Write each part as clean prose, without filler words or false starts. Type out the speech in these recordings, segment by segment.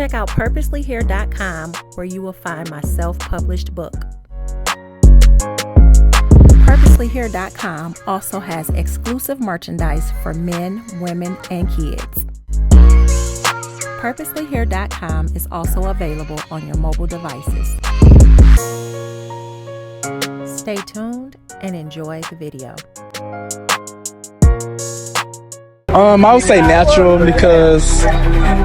check out purposelyhere.com where you will find my self-published book. Purposelyhere.com also has exclusive merchandise for men, women, and kids. Purposelyhere.com is also available on your mobile devices. Stay tuned and enjoy the video. I would say natural because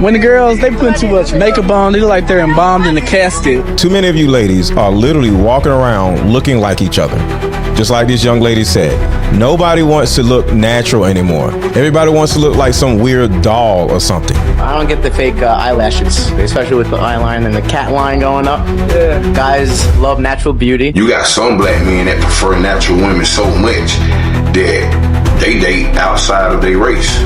when the girls, they put too much makeup on, they look like they're embalmed in a casket. Too many of you ladies are literally walking around looking like each other. Just like this young lady said, nobody wants to look natural anymore. Everybody wants to look like some weird doll or something. I don't get the fake eyelashes, especially with the eyeline and the cat line going up. Yeah. Guys love natural beauty. You got some black men that prefer natural women so much that they date outside of their race.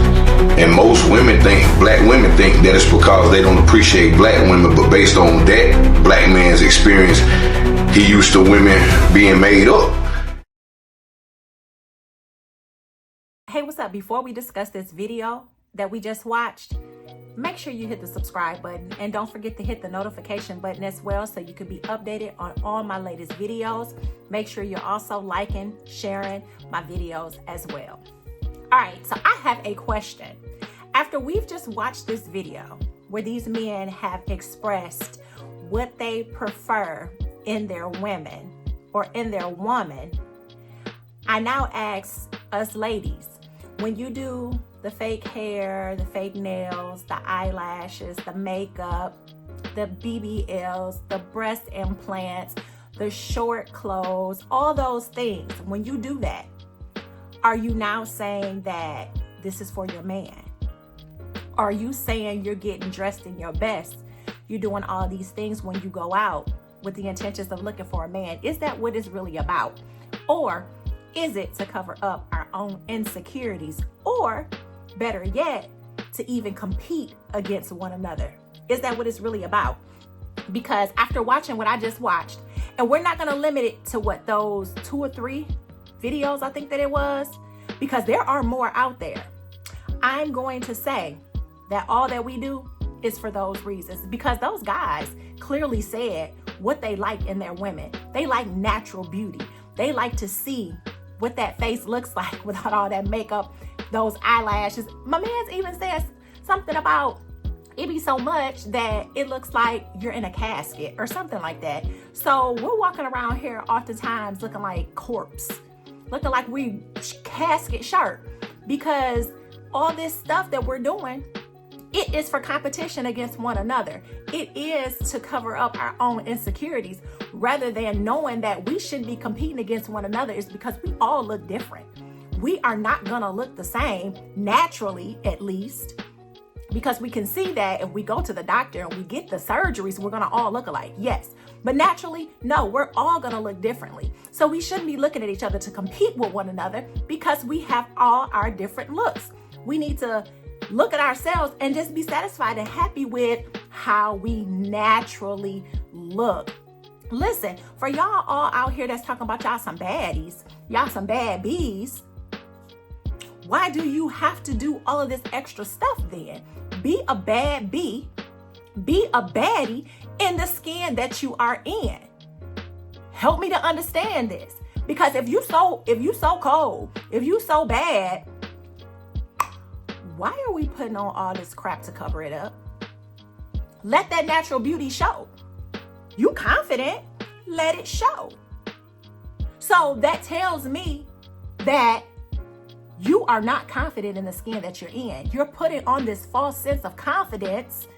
And most black women think that it's because they don't appreciate black women, but based on that black man's experience, he used to women being made up. Hey, what's up? Before we discuss this video that we just watched, make sure you hit the subscribe button and don't forget to hit the notification button as well so you can be updated on all my latest videos. Make sure you're also liking, sharing my videos as well. All right, so I have a question. After we've just watched this video where these men have expressed what they prefer in their women or in their woman, I now ask us ladies, when you do the fake hair, the fake nails, the eyelashes, the makeup, the BBLs, the breast implants, the short clothes, all those things, when you do that, are you now saying that this is for your man? Are you saying you're getting dressed in your best? You're doing all these things when you go out with the intentions of looking for a man? Is that what it's really about? Or is it to cover up our own insecurities? Or better yet, to even compete against one another? Is that what it's really about? Because after watching what I just watched, and we're not gonna limit it to what, those 2 or 3 videos I think that it was, because there are more out there. I'm going to say that all that we do is for those reasons, because those guys clearly said what they like in their women. They like natural beauty. They like to see what that face looks like without all that makeup, those eyelashes. My man even says something about it be so much that it looks like you're in a casket or something like that. So we're walking around here oftentimes looking like corpse, looking like we casket shirt, because all this stuff that we're doing, it is for competition against one another. It is to cover up our own insecurities, rather than knowing that we shouldn't be competing against one another. Is because we all look different. We are not gonna look the same, naturally at least, because we can see that if we go to the doctor and we get the surgeries, we're gonna all look alike, yes. But naturally, no, we're all gonna look differently. So we shouldn't be looking at each other to compete with one another, because we have all our different looks. We need to look at ourselves and just be satisfied and happy with how we naturally look. Listen, for y'all all out here that's talking about y'all some baddies, y'all some bad bees, why do you have to do all of this extra stuff then? Be a bad bee, be a baddie in the skin that you are in. Help me to understand this, because if you so cold, if you so bad, why are we putting on all this crap to cover it up? Let that natural beauty show. You confident, let it show. So that tells me that you are not confident in the skin that you're in. You're putting on this false sense of confidence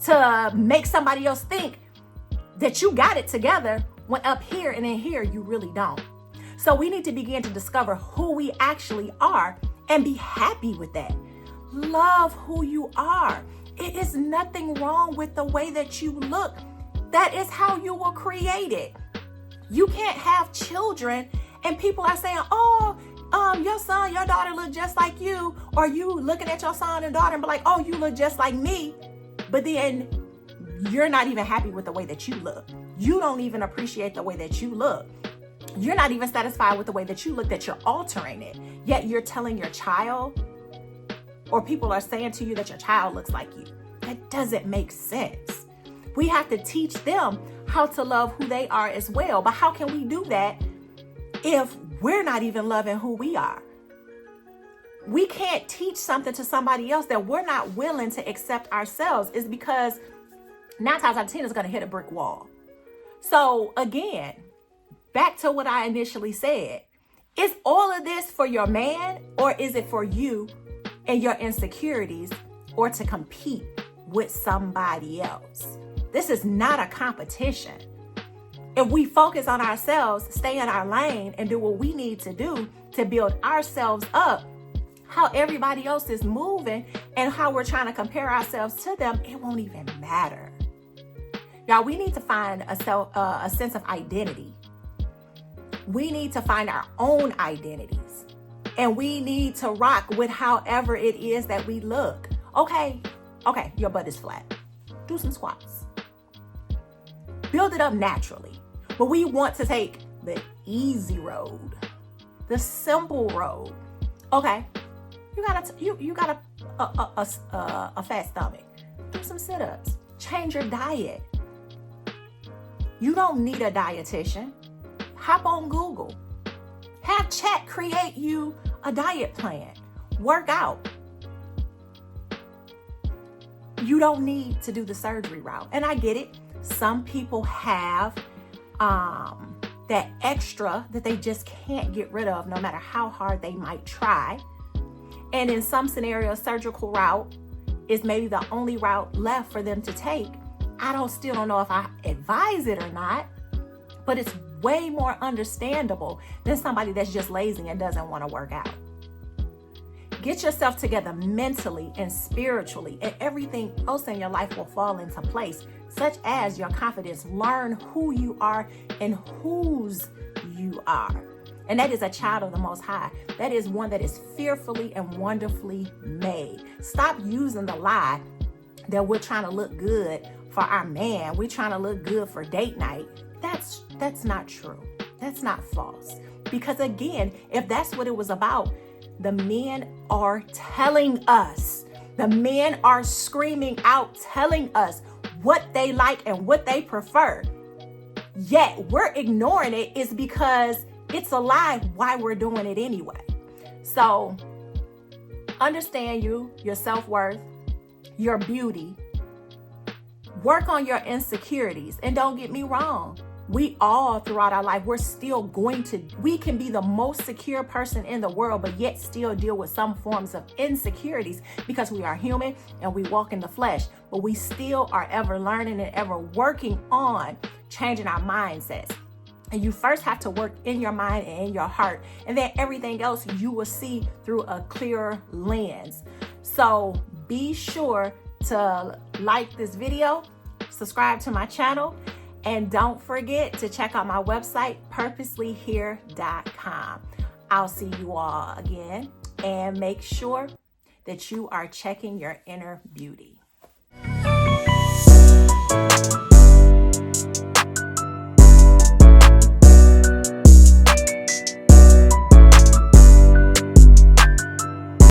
to make somebody else think that you got it together, when up here and in here you really don't. So we need to begin to discover who we actually are and be happy with that. Love who you are. It is nothing wrong with the way that you look. That is how you were created. You can't have children and people are saying, oh, your son, your daughter look just like you, or you looking at your son and daughter and be like, oh, you look just like me. But then you're not even happy with the way that you look. You don't even appreciate the way that you look. You're not even satisfied with the way that you look, that you're altering it. Yet you're telling your child, or people are saying to you that your child looks like you. That doesn't make sense. We have to teach them how to love who they are as well. But how can we do that if we're not even loving who we are? We can't teach something to somebody else that we're not willing to accept ourselves. Is because 9 times out of 10 is going to hit a brick wall. So again, back to what I initially said. Is all of this for your man, or is it for you and your insecurities, or to compete with somebody else? This is not a competition. If we focus on ourselves, stay in our lane, and do what we need to do to build ourselves up, how everybody else is moving and how we're trying to compare ourselves to them, it won't even matter. Y'all, we need to find a sense of identity. We need to find our own identities, and we need to rock with however it is that we look. Okay, your butt is flat. Do some squats. Build it up naturally. But we want to take the easy road, the simple road. Okay, you got a fat stomach. Do some sit-ups. Change your diet. You don't need a dietitian. Hop on Google. Have chat create you a diet plan. Work out. You don't need to do the surgery route. And I get it. Some people have that extra that they just can't get rid of no matter how hard they might try. And in some scenarios, surgical route is maybe the only route left for them to take. I still don't know if I advise it or not, but it's way more understandable than somebody that's just lazy and doesn't want to work out. Get yourself together mentally and spiritually, and everything else in your life will fall into place, such as your confidence. Learn who you are and whose you are. And that is a child of the Most High. That is one that is fearfully and wonderfully made. Stop using the lie that we're trying to look good for our man. We're trying to look good for date night. That's not true. That's not false. Because again, if that's what it was about, the men are telling us. The men are screaming out, telling us what they like and what they prefer. Yet we're ignoring it is because it's a lie why we're doing it anyway. So understand your self-worth, your beauty. Work on your insecurities. And don't get me wrong. We all throughout our life, we can be the most secure person in the world, but yet still deal with some forms of insecurities because we are human and we walk in the flesh. But we still are ever learning and ever working on changing our mindsets. And you first have to work in your mind and in your heart, and then everything else you will see through a clearer lens. So be sure to like this video, subscribe to my channel, and don't forget to check out my website, purposelyhere.com. I'll see you all again, and make sure that you are checking your inner beauty.